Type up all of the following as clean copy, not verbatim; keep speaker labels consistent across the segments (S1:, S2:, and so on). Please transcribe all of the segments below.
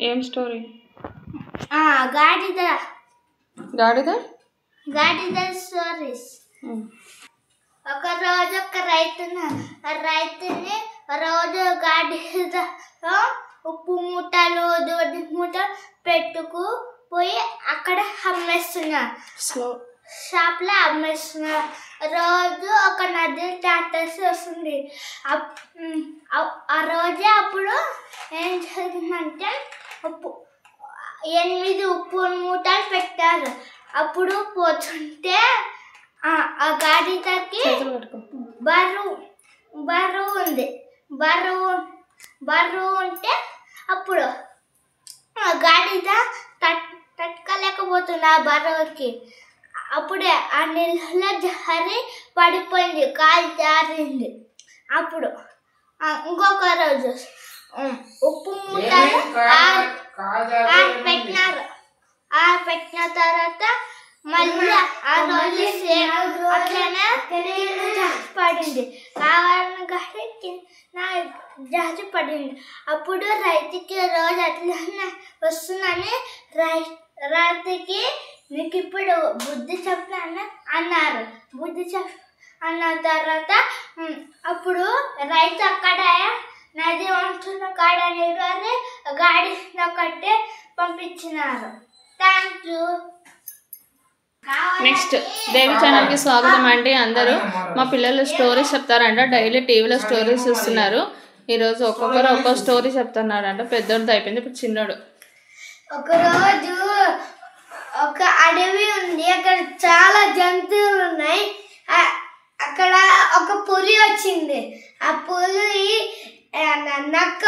S1: ఏం స్టోరీ?
S2: గాడిద
S1: గాడిద
S2: గాడిద స్టోరీస్. ఒక రోజు ఒక రైతుని రోజు గాడిదలో ఉప్పు మూటలు దొడ్డి మూటలు పెట్టుకుపోయి అక్కడ అమ్మేస్తున్నారు. షాప్లో అమ్మేస్తున్నారు. రోజు ఒక నది దాటేసి వస్తుంది. ఆ రోజే అప్పుడు ఏం జరిగిందంటే 8 ఉప్పు మూటలు పెట్టారు. అప్పుడు పోతుంటే ఆ గాడిదకి బరువు ఉంది. బరువు ఉంటే అప్పుడు ఆ గాడిద తట్టుకోలేకపోతుంది ఆ బరువుకి. అప్పుడే ఆ నీళ్ళలో జారి పడిపోయింది, కాలు జారింది. అప్పుడు ఇంకొక రోజు ఉప్పు మూటలు పెట్టిన తర్వాత మళ్ళీ ఆ రోజు అట్లనే పడింది, కావాలని జారి పడింది. అప్పుడు రైతుకి రోజు అట్లనే వస్తుందని రైతుకి నీకు ఇప్పుడు బుద్ధి చెప్పాను అన్నారు. అన్న తర్వాత అప్పుడు రైతు అక్కడ నది వంతున్న కాడ నిలబడి గాడిద కట్టే పంపించినారు. Thank you.
S1: నెక్స్ట్ దేవి ఛానల్కి స్వాగతం అండి. అందరూ మా పిల్లలు స్టోరీస్ చెప్తారంట. డైలీ టీవీలో స్టోరీస్ చూస్తున్నారు. ఈరోజు ఒక్కొక్కరు ఒక్కో స్టోరీ చెప్తున్నారంట. పెద్దోడిది అయిపోయింది, ఇప్పుడు చిన్నోడు.
S2: ఒకరోజు ఒక అడవి ఉంది. అక్కడ చాలా జంతువులు ఉన్నాయి. అక్కడ ఒక పులి వచ్చింది. ఆ పులి నక్క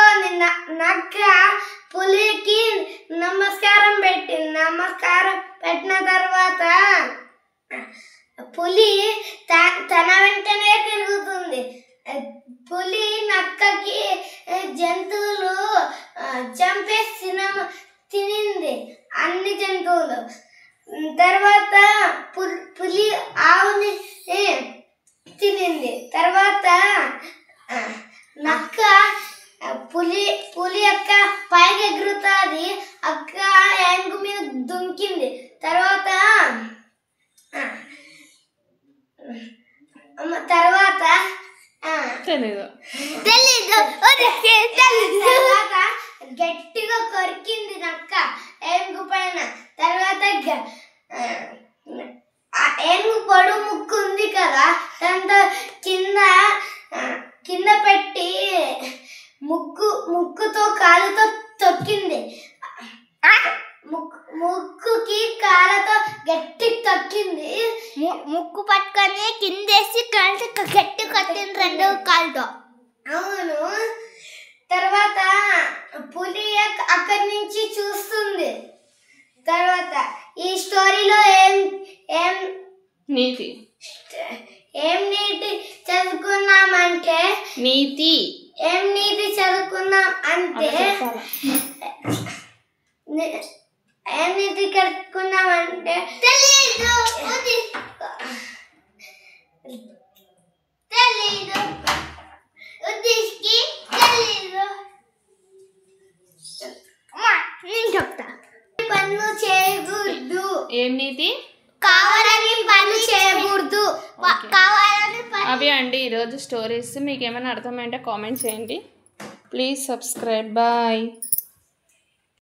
S2: పులికి నమస్కారం పెట్టింది. నమస్కారం పెట్టిన తర్వాత పులి తన వెంటనే తిరుగుతుంది. పులి నక్కకి జంతువులు చంపేసి తినింది, అన్ని జంతువులు. తర్వాత పులి ఆవుని తినింది. తర్వాత నక్క పులి అక్క పైకి ఎగురుతుంది. అక్క ఏనుగు మీద దుంకింది. తర్వాత గట్టిగా కొరికింది నక్క ఏనుగు పైన. తర్వాత ఏనుగు పొడుగు ముక్కు ఉంది కదా, దాంతో కింద పెట్టి ముక్కుతో కాలుతో తొక్కింది. ముక్కుకి కాళ్ళతో గట్టి తొక్కింది. ముక్కు పట్టుకొని కిందేసి కాళ్ళతో గట్టి కొట్టింది 2 కాళ్ళతో. అవును. తర్వాత పులి అక్కడి నుంచి చూస్తుంది. తర్వాత ఈ స్టోరీలో ఏం నీతి చదువుకున్నామంటే ఏం నీతి చదువుకున్నాం అంటే ఏం నీతి కట్టుకున్నామంటే తెలీదు. ఉద్దేశ్కి తెలీదు. నేను చెప్తా. పనులు చేయకూడదు.
S1: ఏం నీతి?
S2: కావాలని పనులు చేయకూడదు. కావాలని
S1: అవి అండి ఈరోజు స్టోరీస్. మీకు ఏమైనా అర్థమైంటే కామెంట్ చేయండి. Please subscribe. బాయ్.